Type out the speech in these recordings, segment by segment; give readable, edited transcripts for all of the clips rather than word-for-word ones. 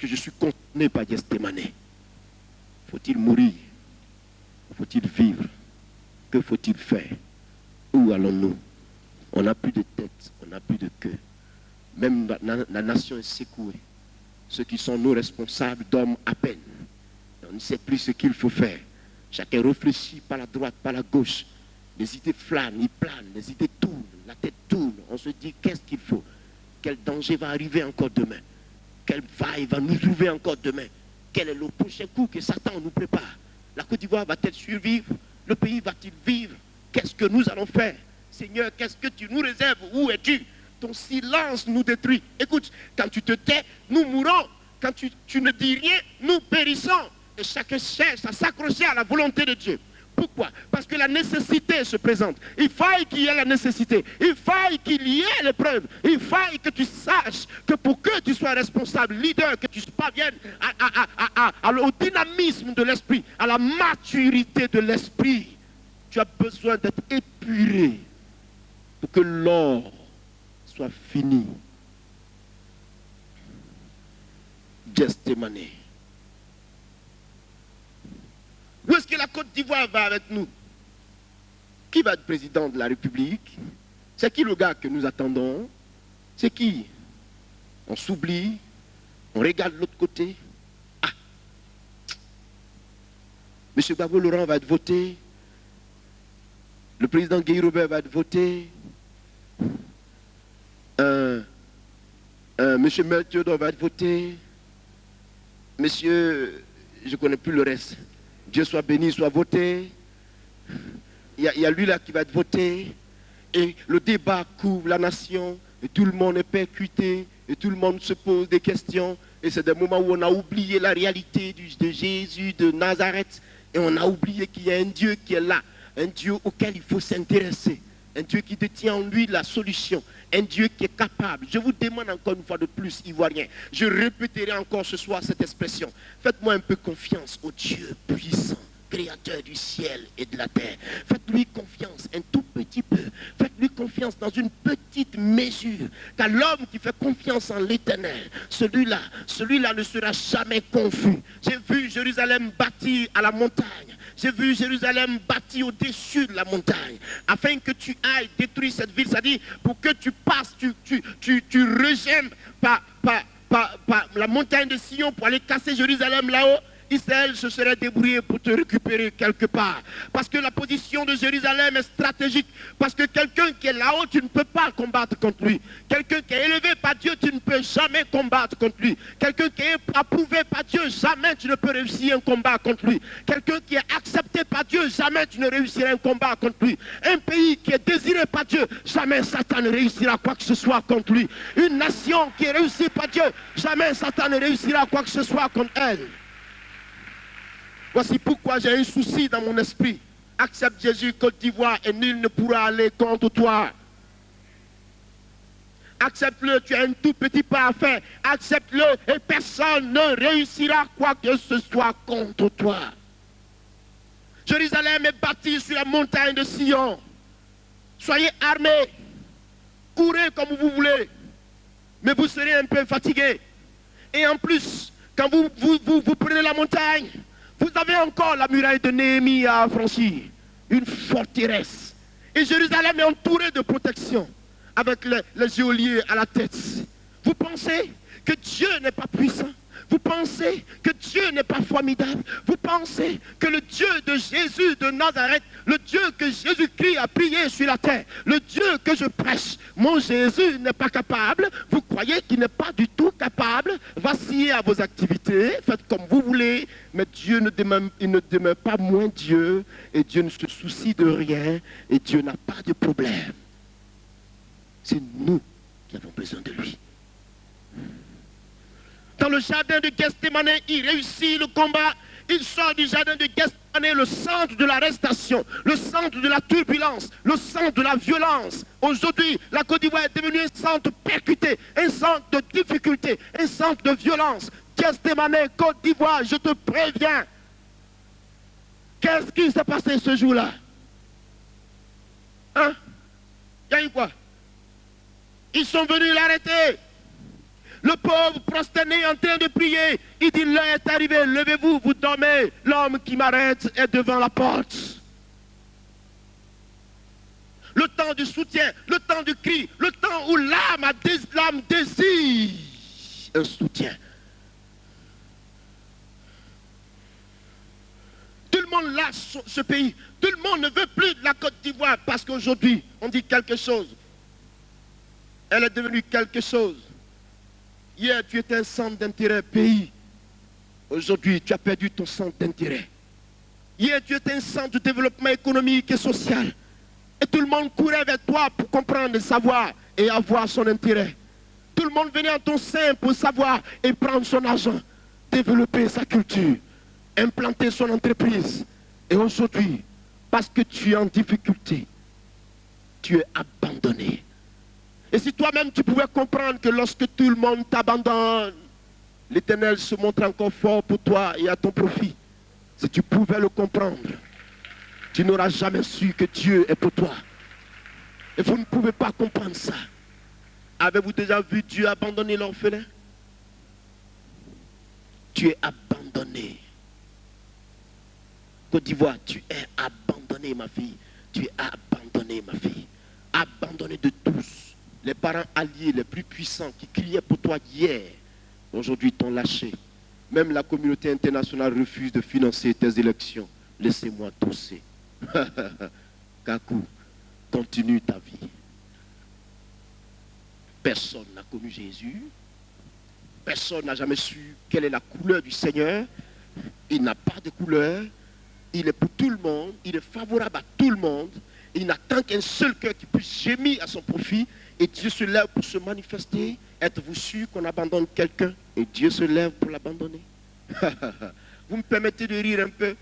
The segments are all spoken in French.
que je suis concerné par Gethsémane. Faut-il mourir? Faut-il vivre? Que faut-il faire? Où allons-nous? On n'a plus de tête, on n'a plus de queue. Même la nation est secouée. Ceux qui sont nos responsables dorment à peine. On ne sait plus ce qu'il faut faire. Chacun réfléchit par la droite, par la gauche. Les idées flânent, ils planent, les idées tournent, la tête tourne. On se dit qu'est-ce qu'il faut? Quel danger va arriver encore demain? Quelle vague va nous trouver encore demain? Quel est le prochain coup que Satan nous prépare? La Côte d'Ivoire va-t-elle survivre? Le pays va-t-il vivre? Qu'est-ce que nous allons faire? Seigneur, qu'est-ce que tu nous réserves? Où es-tu? Ton silence nous détruit. Écoute, quand tu te tais, nous mourons. Quand tu ne dis rien, nous périssons. Et chacun cherche à s'accrocher à la volonté de Dieu. Pourquoi? Parce que la nécessité se présente. Il faille qu'il y ait la nécessité. Il faille qu'il y ait l'épreuve. Il faille que tu saches que pour que tu sois responsable, leader, que tu parviennes au dynamisme de l'esprit, à la maturité de l'esprit, tu as besoin d'être épuré pour que l'or soit fini. Gethsémane. Où est-ce que la Côte d'Ivoire va avec nous? Qui va être président de la République? C'est qui le gars que nous attendons? C'est qui? On s'oublie, on regarde l'autre côté. Ah! M. Gbagbo Laurent va être voté. Le président Guy Robert va être voté. M. Mel Theodore va être voté. Monsieur, je ne connais plus le reste. Dieu soit béni, soit voté. Il y a lui là qui va être voté. Et le débat couvre la nation. Et tout le monde est percuté. Et tout le monde se pose des questions. Et c'est des moments où on a oublié la réalité de Jésus de Nazareth. Et on a oublié qu'il y a un Dieu qui est là. Un Dieu auquel il faut s'intéresser. Un Dieu qui détient en lui la solution. Un Dieu qui est capable. Je vous demande encore une fois de plus, Ivoiriens. Je répéterai encore ce soir cette expression. Faites-moi un peu confiance au Dieu puissant, créateur du ciel et de la terre. Faites-lui confiance un tout petit peu. Faites-lui confiance dans une petite mesure. Car l'homme qui fait confiance en l'Éternel, celui-là ne sera jamais confus. J'ai vu Jérusalem bâtie à la montagne. J'ai vu Jérusalem bâtie au-dessus de la montagne. Afin que tu ailles détruire cette ville. C'est-à-dire pour que tu passes, tu rejoignes par la montagne de Sion pour aller casser Jérusalem là-haut. Israël se serait débrouillé pour te récupérer quelque part. Parce que la position de Jérusalem est stratégique. Parce que quelqu'un qui est là-haut, tu ne peux pas combattre contre lui. Quelqu'un qui est élevé par Dieu, tu ne peux jamais combattre contre lui. Quelqu'un qui est approuvé par Dieu, jamais tu ne peux réussir un combat contre lui. Quelqu'un qui est accepté par Dieu, jamais tu ne réussiras un combat contre lui. Un pays qui est désiré par Dieu, jamais Satan ne réussira quoi que ce soit contre lui. Une nation qui est réussie par Dieu, jamais Satan ne réussira quoi que ce soit contre elle. Voici pourquoi j'ai un souci dans mon esprit. Accepte Jésus, Côte d'Ivoire, et nul ne pourra aller contre toi. Accepte-le, tu as un tout petit pas à faire. Accepte-le et personne ne réussira quoi que ce soit contre toi. Jérusalem est bâtie sur la montagne de Sion. Soyez armés. Courez comme vous voulez. Mais vous serez un peu fatigués. Et en plus, quand vous prenez la montagne, vous avez encore la muraille de Néhémie à franchir. Une forteresse. Et Jérusalem est entourée de protection. Avec les geôliers à la tête. Vous pensez que Dieu n'est pas puissant? Vous pensez que Dieu n'est pas formidable? Vous pensez que le Dieu de Jésus de Nazareth, le Dieu que Jésus-Christ a prié sur la terre, le Dieu que je prêche, mon Jésus n'est pas capable? Vous croyez qu'il n'est pas du tout capable? Vacillez à vos activités, faites comme vous voulez, mais Dieu ne demeure pas moins Dieu, et Dieu ne se soucie de rien, et Dieu n'a pas de problème. C'est nous qui avons besoin de lui. Dans le jardin de Gethsémane, il réussit le combat. Il sort du jardin de Gethsémane, le centre de l'arrestation, le centre de la turbulence, le centre de la violence. Aujourd'hui, la Côte d'Ivoire est devenue un centre percuté, un centre de difficulté, un centre de violence. Gethsémane, Côte d'Ivoire, je te préviens. Qu'est-ce qui s'est passé ce jour-là? Hein? Il y a eu quoi? Ils sont venus l'arrêter. Le pauvre prosterné en train de prier. Il dit, l'heure est arrivée, levez-vous, vous dormez. L'homme qui m'arrête est devant la porte. Le temps du soutien, le temps du cri, le temps où l'âme désire un soutien. Tout le monde lâche ce pays. Tout le monde ne veut plus de la Côte d'Ivoire parce qu'aujourd'hui, on dit quelque chose. Elle est devenue quelque chose. Hier, tu étais un centre d'intérêt pays. Aujourd'hui, tu as perdu ton centre d'intérêt. Hier, tu étais un centre de développement économique et social. Et tout le monde courait vers toi pour comprendre, savoir et avoir son intérêt. Tout le monde venait en ton sein pour savoir et prendre son argent, développer sa culture, implanter son entreprise. Et aujourd'hui, parce que tu es en difficulté, tu es abandonné. Et si toi-même tu pouvais comprendre que lorsque tout le monde t'abandonne, l'Éternel se montre encore fort pour toi et à ton profit. Si tu pouvais le comprendre, tu n'auras jamais su que Dieu est pour toi. Et vous ne pouvez pas comprendre ça. Avez-vous déjà vu Dieu abandonner l'orphelin? Tu es abandonné. Côte d'Ivoire, tu es abandonné, ma fille. Tu es abandonné, ma fille. Abandonné de tous. Les parents alliés les plus puissants qui criaient pour toi hier, aujourd'hui t'ont lâché. Même la communauté internationale refuse de financer tes élections. Laissez-moi tousser. Kakou, continue ta vie. Personne n'a connu Jésus. Personne n'a jamais su quelle est la couleur du Seigneur. Il n'a pas de couleur. Il est pour tout le monde. Il est favorable à tout le monde. Il n'attend qu'un seul cœur qui puisse gémir à son profit. Et Dieu se lève pour se manifester. Êtes-vous sûr qu'on abandonne quelqu'un et Dieu se lève pour l'abandonner? Vous me permettez de rire un peu?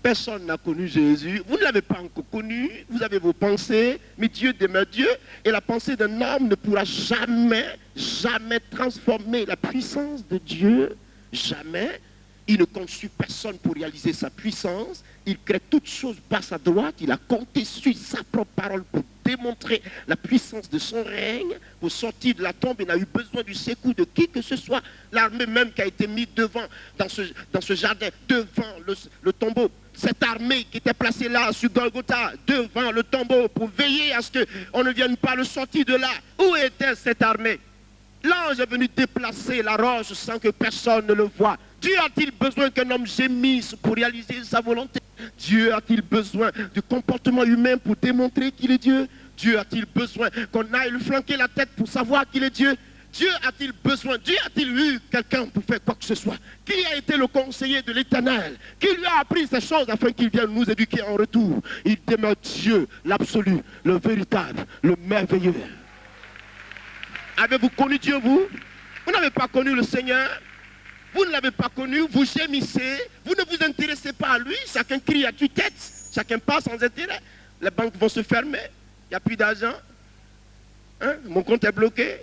Personne n'a connu Jésus. Vous ne l'avez pas encore connu. Vous avez vos pensées. Mais Dieu demeure Dieu. Et la pensée d'un homme ne pourra jamais, jamais transformer la puissance de Dieu. Jamais. Il ne conçut personne pour réaliser sa puissance. Il crée toutes choses basse à droite. Il a compté sur sa propre parole pour démontrer la puissance de son règne. Pour sortir de la tombe, il n'a eu besoin du secours de qui que ce soit. L'armée même qui a été mise devant, dans ce jardin, devant le tombeau. Cette armée qui était placée là sur Golgotha, devant le tombeau, pour veiller à ce qu'on ne vienne pas le sortir de là. Où était cette armée? L'ange est venu déplacer la roche sans que personne ne le voie. Dieu a-t-il besoin qu'un homme gémisse pour réaliser sa volonté? Dieu a-t-il besoin du comportement humain pour démontrer qu'il est Dieu? Dieu a-t-il besoin qu'on aille lui flanquer la tête pour savoir qu'il est Dieu? Dieu a-t-il besoin? Dieu a-t-il eu quelqu'un pour faire quoi que ce soit? Qui a été le conseiller de l'Éternel? Qui lui a appris ces choses afin qu'il vienne nous éduquer en retour? Il demeure Dieu, l'absolu, le véritable, le merveilleux. Avez-vous connu Dieu, vous? Vous n'avez pas connu le Seigneur? Vous ne l'avez pas connu, vous gémissez, vous ne vous intéressez pas à lui, chacun crie à tue-tête, chacun passe sans intérêt. Les banques vont se fermer, il n'y a plus d'argent. Hein? Mon compte est bloqué,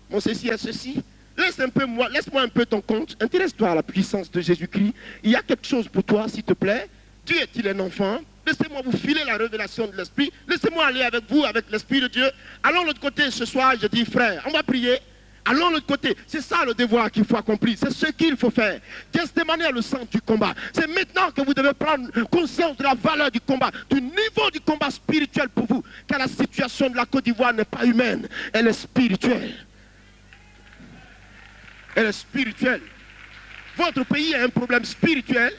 mon ceci est ceci. Laisse-moi un peu ton compte, intéresse-toi à la puissance de Jésus-Christ. Il y a quelque chose pour toi, s'il te plaît. Dieu est-il un enfant? Laissez-moi vous filer la révélation de l'Esprit. Laissez-moi aller avec vous, avec l'Esprit de Dieu. Allons de l'autre côté ce soir, je dis frère, on va prier. Allons de l'autre côté. C'est ça le devoir qu'il faut accomplir. C'est ce qu'il faut faire. Gethsémani est le centre du combat. C'est maintenant que vous devez prendre conscience de la valeur du combat, du niveau du combat spirituel pour vous. Car la situation de la Côte d'Ivoire n'est pas humaine, elle est spirituelle. Elle est spirituelle. Votre pays a un problème spirituel.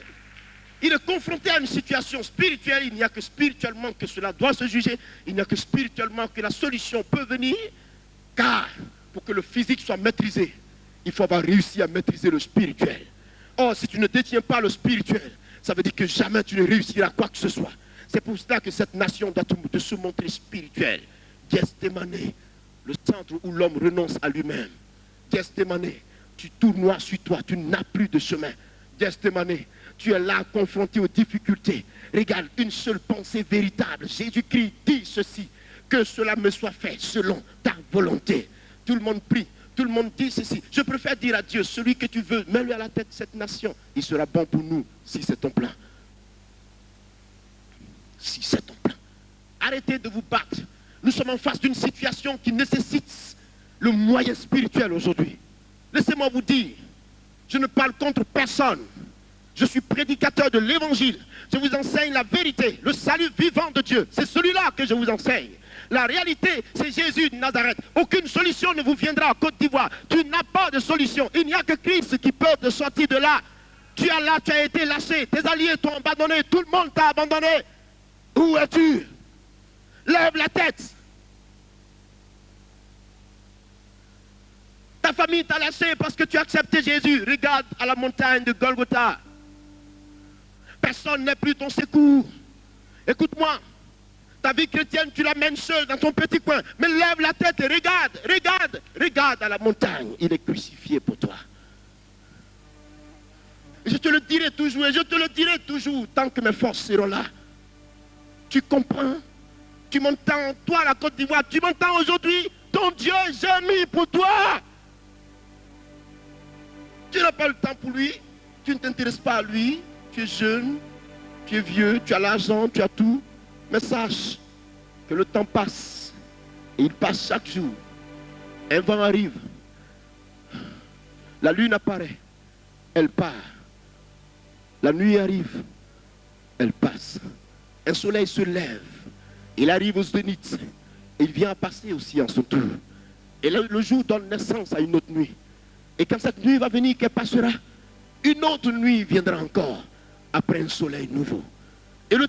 Il est confronté à une situation spirituelle. Il n'y a que spirituellement que cela doit se juger. Il n'y a que spirituellement que la solution peut venir. Car pour que le physique soit maîtrisé, il faut avoir réussi à maîtriser le spirituel. Or, si tu ne détiens pas le spirituel, ça veut dire que jamais tu ne réussiras quoi que ce soit. C'est pour cela que cette nation doit se montrer spirituelle. Gethsémani, le centre où l'homme renonce à lui-même. Gethsémani, tu tournoies sur toi, tu n'as plus de chemin. Gethsémani, tu es là confronté aux difficultés. Regarde, une seule pensée véritable. Jésus-Christ dit ceci, que cela me soit fait selon ta volonté. Tout le monde prie, tout le monde dit ceci. Je préfère dire à Dieu, celui que tu veux, mets-le à la tête de cette nation. Il sera bon pour nous, si c'est ton plan. Si c'est ton plan. Arrêtez de vous battre. Nous sommes en face d'une situation qui nécessite le moyen spirituel aujourd'hui. Laissez-moi vous dire, je ne parle contre personne. Je suis prédicateur de l'évangile. Je vous enseigne la vérité, le salut vivant de Dieu. C'est celui-là que je vous enseigne. La réalité, c'est Jésus de Nazareth. Aucune solution ne vous viendra en Côte d'Ivoire. Tu n'as pas de solution. Il n'y a que Christ qui peut te sortir de là. Tu es là, tu as été lâché. Tes alliés t'ont abandonné. Tout le monde t'a abandonné. Où es-tu? Lève la tête. Ta famille t'a lâché parce que tu as accepté Jésus. Regarde à la montagne de Golgotha. Personne n'est plus ton secours. Écoute-moi. Ta vie chrétienne, tu la mènes seule dans ton petit coin. Mais lève la tête et regarde, regarde, regarde à la montagne. Il est crucifié pour toi. Je te le dirai toujours et je te le dirai toujours tant que mes forces seront là. Tu comprends? Tu m'entends, toi la Côte d'Ivoire, tu m'entends aujourd'hui? Ton Dieu gémit pour toi. Tu n'as pas le temps pour lui. Tu ne t'intéresses pas à lui. Tu es jeune, tu es vieux, tu as l'argent, tu as tout. Mais sache que le temps passe. Et il passe chaque jour. Un vent arrive. La lune apparaît. Elle part. La nuit arrive. Elle passe. Un soleil se lève. Il arrive au zénith. Et il vient à passer aussi en son tour. Et le jour donne naissance à une autre nuit. Et quand cette nuit va venir, qu'elle passera, une autre nuit viendra encore. Après un soleil nouveau. Et le